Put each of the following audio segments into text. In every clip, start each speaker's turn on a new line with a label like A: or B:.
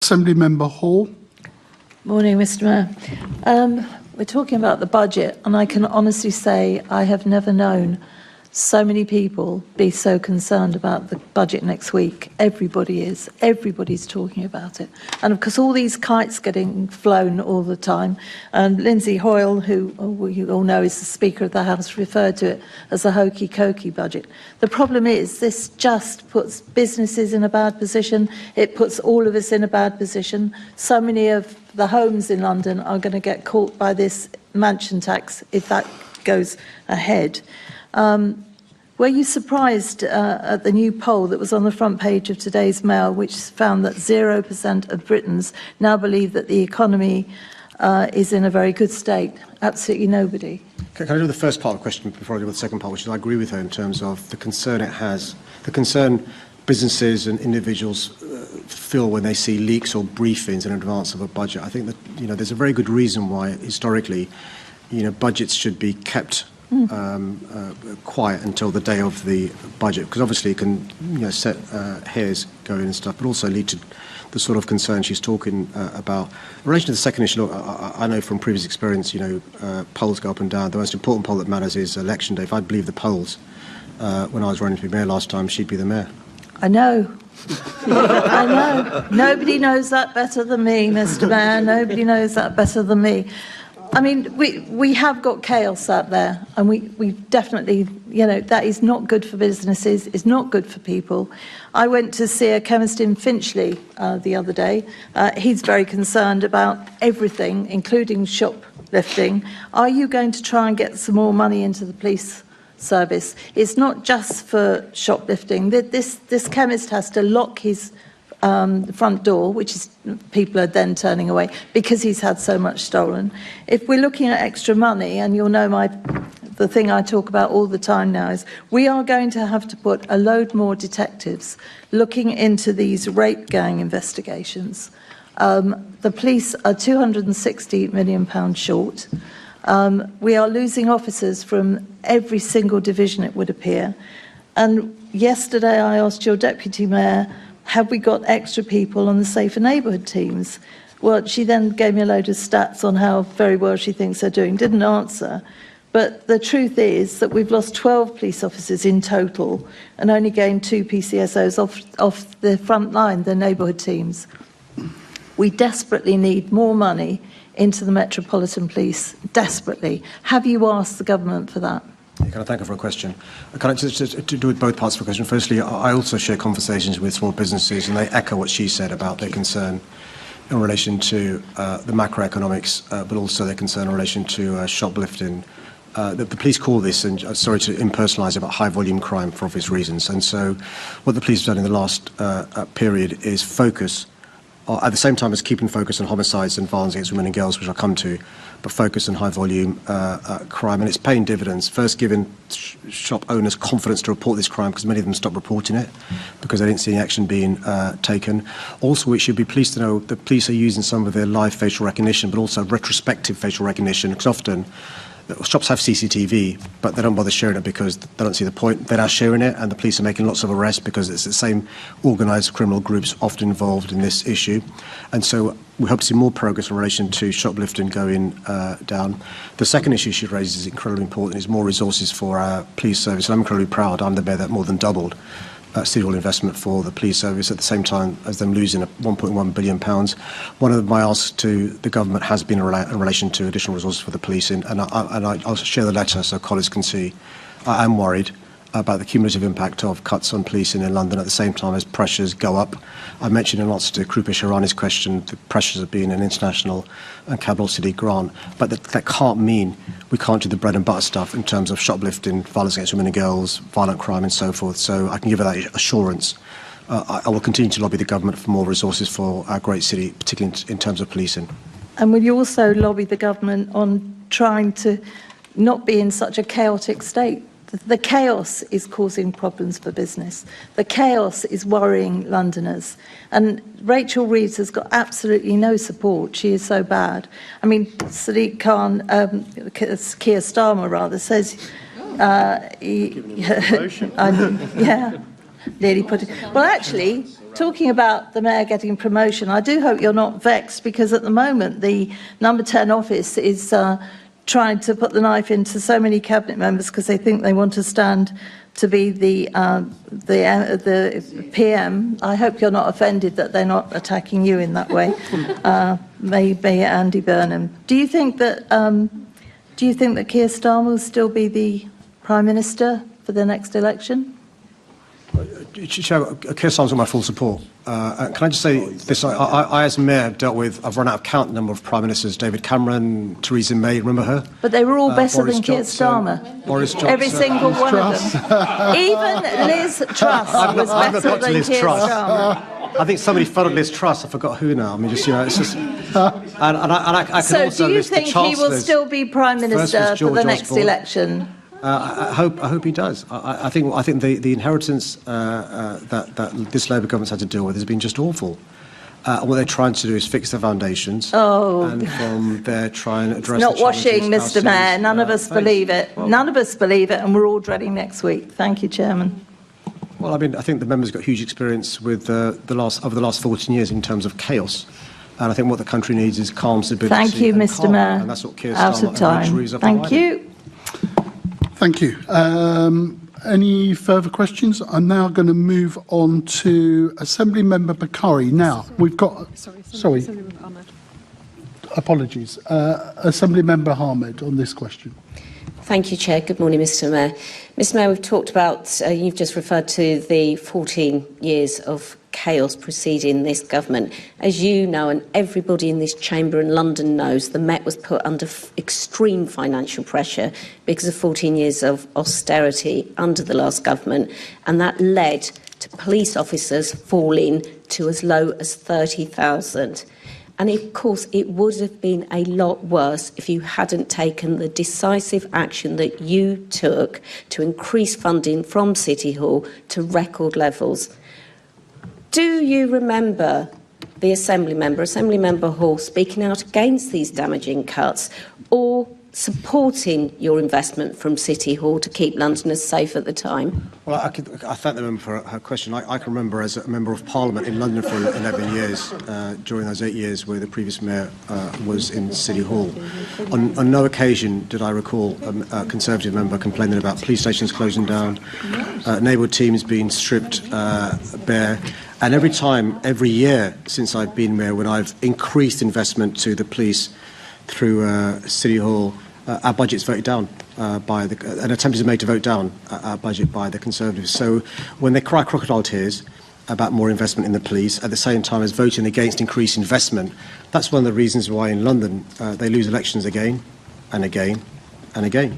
A: Assembly Member Hall.
B: Morning, Mr. Mayor. We're talking about the budget, and I can honestly say I have never known so many people be so concerned about the budget next week. Everybody is. Everybody's talking about it. And of course, all these kites getting flown all the time. And Lindsay Hoyle, who you all know is the Speaker of the House, referred to it as a hokey-cokey budget. The problem is this just puts businesses in a bad position. It puts all of us in a bad position. So many of the homes in London are going to get caught by this mansion tax if that goes ahead. Were you surprised at the new poll that was on the front page of today's Mail, which found that 0% of Britons now believe that the economy is in a very good state? Absolutely nobody.
C: Can I do the first part of the question before I do the second part, which is I agree with her in terms of the concern it has, the concern businesses and individuals feel when they see leaks or briefings in advance of a budget. I think that there's a very good reason why historically budgets should be kept quiet until the day of the budget, because obviously it can set hairs going and stuff, but also lead to the sort of concern she's talking about. In relation to the second issue, look, I know from previous experience, polls go up and down. The most important poll that matters is election day. If I'd believe the polls when I was running to be mayor last time, she'd be the mayor.
B: I know. I know. Nobody knows that better than me, Mr. Mayor. Nobody knows that better than me. I mean, we have got chaos out there, and we definitely, that is not good for businesses, it's not good for people. I went to see a chemist in Finchley the other day. He's very concerned about everything, including shoplifting. Are you going to try and get some more money into the police service? It's not just for shoplifting. This chemist has to lock his front door, which is people are then turning away because he's had so much stolen. If we're looking at extra money, and you'll know the thing I talk about all the time now is we are going to have to put a load more detectives looking into these rape gang investigations. The police are £260 million short. We are losing officers from every single division, it would appear. And yesterday I asked your deputy mayor, have we got extra people on the safer neighbourhood teams? Well, she then gave me a load of stats on how very well she thinks they're doing. Didn't answer. But the truth is that we've lost 12 police officers in total and only gained 2 PCSOs off the front line, the neighbourhood teams. We desperately need more money into the Metropolitan Police. Desperately. Have you asked the government for that?
C: Can I thank her for a question? Can I just do with both parts of the question? Firstly, I also share conversations with small businesses, and they echo what she said about their concern in relation to the macroeconomics, but also their concern in relation to shoplifting. The police call this, and sorry to impersonalise it, but high-volume crime for obvious reasons. And so what the police have done in the last period is focus, at the same time as keeping focus on homicides and violence against women and girls, which I'll come to, but focus on high-volume crime. And it's paying dividends. First, giving shop owners confidence to report this crime, because many of them stopped reporting it because they didn't see any action being taken. Also, it should be pleased to know the police are using some of their live facial recognition, but also retrospective facial recognition, because often shops have CCTV, but they don't bother sharing it because they don't see the point. They're now sharing it, and the police are making lots of arrests because it's the same organised criminal groups often involved in this issue. And so we hope to see more progress in relation to shoplifting going down. The second issue she raises is incredibly important, is more resources for our police service. And I'm incredibly proud I'm the mayor that more than doubled City Hall investment for the police service at the same time as them losing £1.1 billion. One of my asks to the government has been in relation to additional resources for the police, and I'll share the letter so colleagues can see. I am worried about the cumulative impact of cuts on policing in London at the same time as pressures go up. I mentioned in answer to Krupa Sharani's question the pressures of being an international and capital city grant, but that can't mean we can't do the bread and butter stuff in terms of shoplifting, violence against women and girls, violent crime and so forth. So I can give her that assurance. I will continue to lobby the government for more resources for our great city, particularly in terms of policing.
B: And will you also lobby the government on trying to not be in such a chaotic state? The chaos is causing problems for business. The chaos is worrying Londoners. And Rachel Reeves has got absolutely no support. She is so bad. I mean, Sadiqkhan, Keir Starmer rather, says...
A: yeah,
B: nearly put it... Well, actually, talking about the mayor getting promotion, I do hope you're not vexed, because at the moment the number 10 office is trying to put the knife into so many cabinet members because they think they want to stand to be the PM. I hope you're not offended that they're not attacking you in that way. Maybe Andy Burnham. Do you think that Keir Starmer will still be the Prime Minister for the next election?
C: Chair, Keir Starmer's got my full support. Can I just say this? I as mayor, I've run out of count the number of Prime Ministers. David Cameron, Theresa May, remember her?
B: But they were all better
C: Boris
B: than Keir
C: Johnson,
B: Starmer.
C: Boris Johnson.
B: Every single one of them. Even Liz Truss was better than Keir Starmer.
C: I think somebody followed Liz Truss. I forgot who now. I mean, just, it's just. I can
B: so
C: also
B: do you
C: list
B: think
C: the
B: he will still be Prime Minister for the next election?
C: I hope he does. I think the inheritance that this Labour government's had to deal with has been just awful. What they're trying to do is fix the foundations. And from there try and address.
B: It's not washing, Mr. Mayor. None of us believe it. None of us believe it, and we're all dreading next week. Thank you, Chairman.
C: Well, I mean, I think the members got huge experience with over the last 14 years in terms of chaos. And I think what the country needs is calm, stability.
B: Thank you, Mr. Mayor.
C: And that's what Keir
B: Out of time. Thank you.
A: Thank you. Any further questions? I'm now going to move on to Assembly Member Bakari. Now, we've got... Sorry. Apologies. Assembly Member Ahmed on this question.
D: Thank you, Chair. Good morning, Mr. Mayor. Mr. Mayor, we've talked about, you've just referred to the 14 years of chaos preceding this government. As you know, and everybody in this chamber in London knows, the Met was put under extreme financial pressure because of 14 years of austerity under the last government, and that led to police officers falling to as low as 30,000. And of course, it would have been a lot worse if you hadn't taken the decisive action that you took to increase funding from City Hall to record levels. Do you remember the Assembly Member Hall, speaking out against these damaging cuts, or supporting your investment from City Hall to keep Londoners safe at the time?
C: Well, I thank the member for her question. I can remember as a Member of Parliament in London for 11 years, during those 8 years where the previous mayor was in City Hall. On no occasion did I recall a Conservative member complaining about police stations closing down, neighbourhood teams being stripped bare. And every year since I've been mayor, when I've increased investment to the police through City Hall, our budget's voted down an attempt is made to vote down our budget by the Conservatives. So when they cry crocodile tears about more investment in the police, at the same time as voting against increased investment, that's one of the reasons why in London they lose elections again and again and again.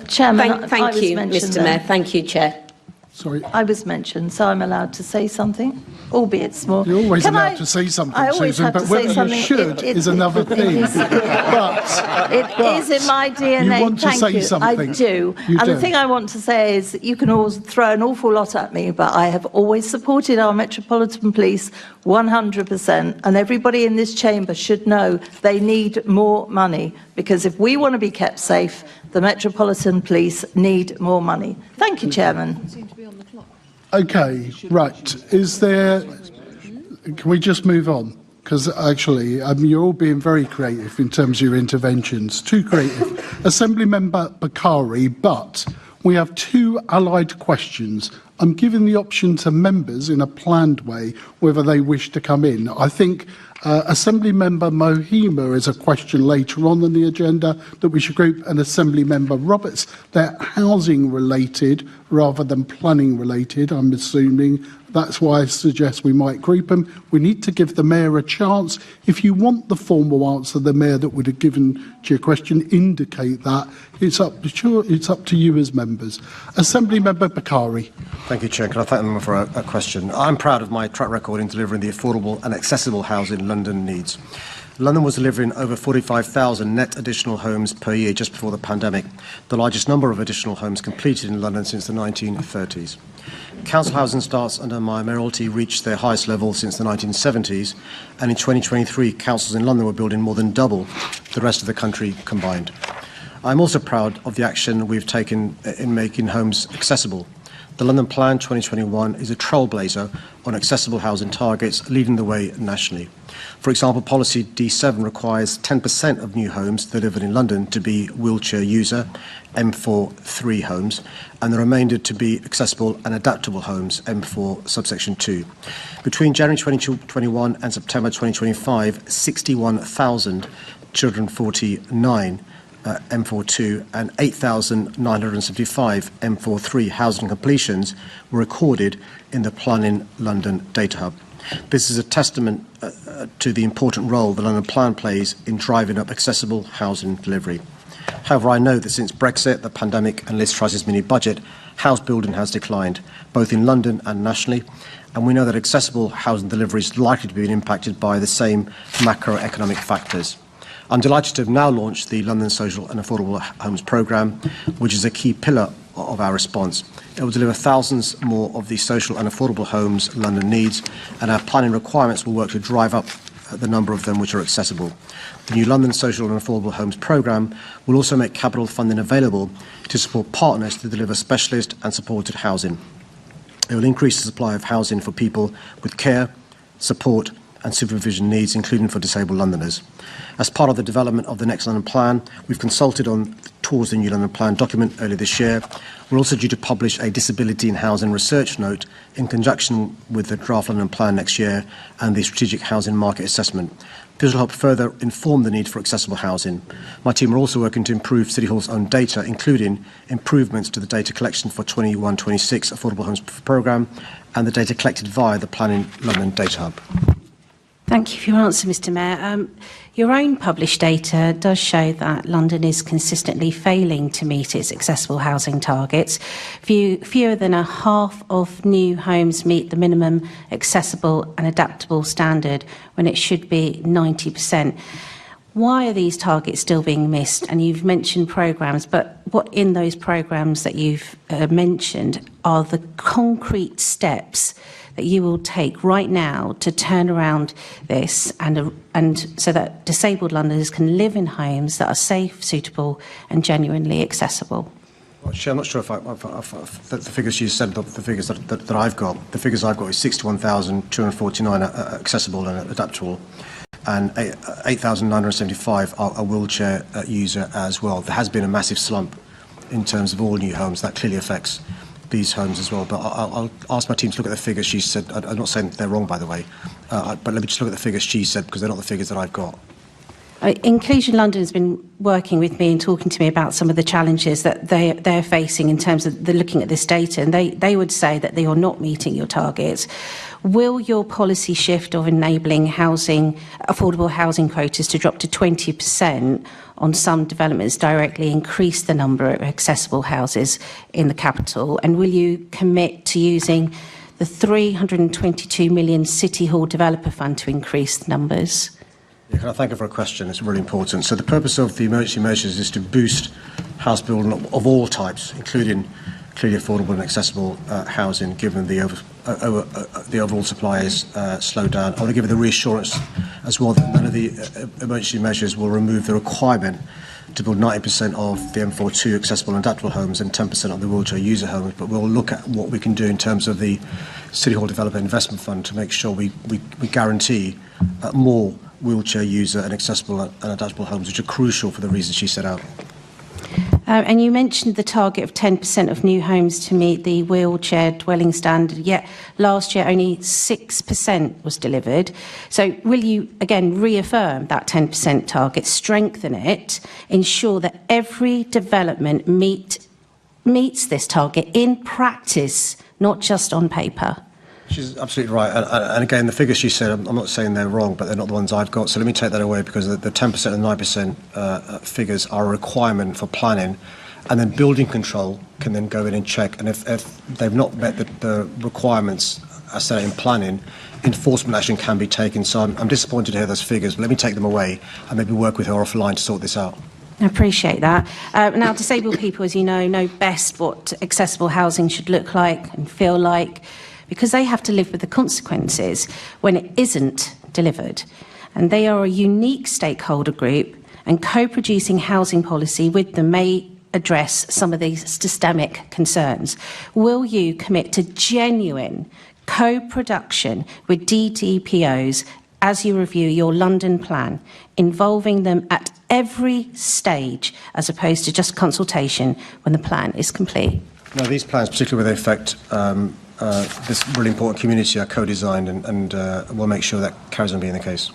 B: Chairman,
D: thank you, Mr. Mayor. Thank you, Chair.
A: Sorry.
B: I was mentioned, so I'm allowed to say something, albeit small.
A: You're always allowed to say something, Susan, but whether you should is another thing. But
B: it is in my DNA.
A: You want to say something.
B: I do. The thing I want to say is that you can always throw an awful lot at me, but I have always supported our Metropolitan Police 100%, and everybody in this chamber should know they need more money, because if we want to be kept safe, the Metropolitan Police need more money. Thank you, Chairman.
A: Okay, right. Can we just move on? Because actually, you're all being very creative in terms of your interventions. Too creative. Assembly Member Bakari, but we have two allied questions. I'm giving the option to members in a planned way whether they wish to come in. I think Assembly Member Mohima is a question later on the agenda that we should group, and Assembly Member Roberts. They're housing related rather than planning related, I'm assuming. That's why I suggest we might group them. We need to give the Mayor a chance. If you want the formal answer the Mayor that would have given to your question, indicate that. It's up to you as members. Assembly Member Bakari.
C: Thank you, Chair. Can I thank the member for a question? I'm proud of my track record in delivering the affordable and accessible housing London needs. London was delivering over 45,000 net additional homes per year just before the pandemic, the largest number of additional homes completed in London since the 1930s. Council housing starts under my mayoralty reached their highest level since the 1970s, and in 2023, councils in London were building more than double the rest of the country combined. I'm also proud of the action we've taken in making homes accessible. The London Plan 2021 is a trailblazer on accessible housing targets, leading the way nationally. For example, Policy D7 requires 10% of new homes delivered in London to be wheelchair user, M4-3 homes, and the remainder to be accessible and adaptable homes, M4 subsection 2. Between January 2021 and September 2025, 61,000 children 49 M42 and 8,975 M43 housing completions were recorded in the Planning London Data Hub. This is a testament to the important role the London Plan plays in driving up accessible housing delivery. However, I know that since Brexit, the pandemic and Liz Truss's mini-budget, house building has declined, both in London and nationally, and we know that accessible housing delivery is likely to be impacted by the same macroeconomic factors. I'm delighted to have now launched the London Social and Affordable Homes Programme, which is a key pillar of our response. It will deliver thousands more of the social and affordable homes London needs, and our planning requirements will work to drive up the number of them which are accessible. The new London Social and Affordable Homes Programme will also make capital funding available to support partners to deliver specialist and supported housing. It will increase the supply of housing for people with care, support and supervision needs, including for disabled Londoners. As part of the development of the next London Plan, we've consulted on towards the new London Plan document earlier this year. We're also due to publish a disability in housing research note in conjunction with the draft London Plan next year and the strategic housing market assessment. This will help further inform the need for accessible housing. My team are also working to improve City Hall's own data, including improvements to the data collection for 21-26 Affordable Homes Programme and the data collected via the Planning London Data Hub.
E: Thank you for your answer, Mr Mayor. Your own published data does show that London is consistently failing to meet its accessible housing targets. Fewer than a half of new homes meet the minimum accessible and adaptable standard when it should be 90%. Why are these targets still being missed? And you've mentioned programmes, but what in those programmes that you've mentioned are the concrete steps that you will take right now to turn around this and so that disabled Londoners can live in homes that are safe, suitable and genuinely accessible?
C: Well, I'm not sure if the figures you said, the figures that I've got. The figures I've got is 61,249 accessible and adaptable, and 8,975 are a wheelchair user as well. There has been a massive slump in terms of all new homes. That clearly affects these homes as well. But I'll ask my team to look at the figures she said. I'm not saying they're wrong, by the way, but let me just look at the figures she said, because they're not the figures that I've got.
E: Inclusion London has been working with me and talking to me about some of the challenges that they're facing in terms of looking at this data, and they would say that they are not meeting your targets. Will your policy shift of enabling affordable housing quotas to drop to 20% on some developments directly increase the number of accessible houses in the capital? And will you commit to using the 322 million City Hall Developer Fund to increase the numbers?
C: Yeah, can I thank you for a question? It's really important. So the purpose of the emergency measures is to boost house building of all types, including clearly affordable and accessible housing, given the overall supply is slowed down. I want to give you the reassurance as well that none of the emergency measures will remove the requirement to build 90% of the M42 accessible and adaptable homes and 10% of the wheelchair user homes, but we'll look at what we can do in terms of the City Hall Developer Investment Fund to make sure we guarantee more wheelchair user and accessible and adaptable homes, which are crucial for the reasons she set out.
E: And you mentioned the target of 10% of new homes to meet the wheelchair dwelling standard, yet last year only 6% was delivered. So will you, again, reaffirm that 10% target, strengthen it, ensure that every development meets this target in practice, not just on paper?
C: She's absolutely right. And again, the figures she said, I'm not saying they're wrong, but they're not the ones I've got. So let me take that away, because the 10% and 9% figures are a requirement for planning. And then building control can then go in and check. And if they've not met the requirements as set in planning, enforcement action can be taken. So I'm disappointed to hear those figures, but let me take them away and maybe work with her offline to sort this out.
E: I appreciate that. Now, disabled people, as you know best what accessible housing should look like and feel like, because they have to live with the consequences when it isn't delivered. And they are a unique stakeholder group, and co-producing housing policy with them may address some of these systemic concerns? Will you commit to genuine co-production with DDPOs as you review your London plan, involving them at every stage as opposed to just consultation when the plan is complete?
C: No, these plans, particularly where they affect this really important community, are co-designed, and we'll make sure that carries on being the case.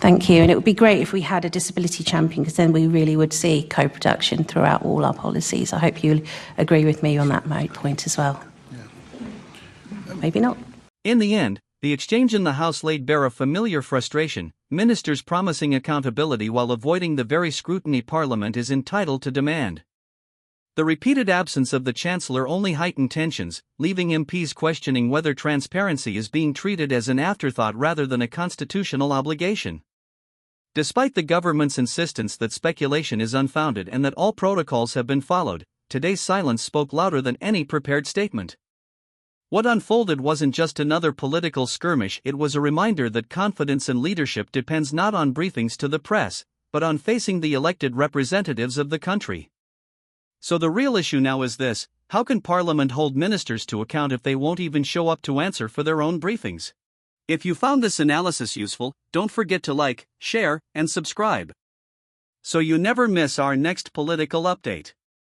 E: Thank you. And it would be great if we had a disability champion, because then we really would see co-production throughout all our policies. I hope you'll agree with me on that point as well. Yeah. Maybe not.
F: In the end, the exchange in the House laid bare a familiar frustration: ministers promising accountability while avoiding the very scrutiny Parliament is entitled to demand. The repeated absence of the Chancellor only heightened tensions, leaving MPs questioning whether transparency is being treated as an afterthought rather than a constitutional obligation. Despite the government's insistence that speculation is unfounded and that all protocols have been followed, today's silence spoke louder than any prepared statement. What unfolded wasn't just another political skirmish, it was a reminder that confidence in leadership depends not on briefings to the press, but on facing the elected representatives of the country. So the real issue now is this: how can Parliament hold ministers to account if they won't even show up to answer for their own briefings? If you found this analysis useful, don't forget to like, share, and subscribe, so you never miss our next political update.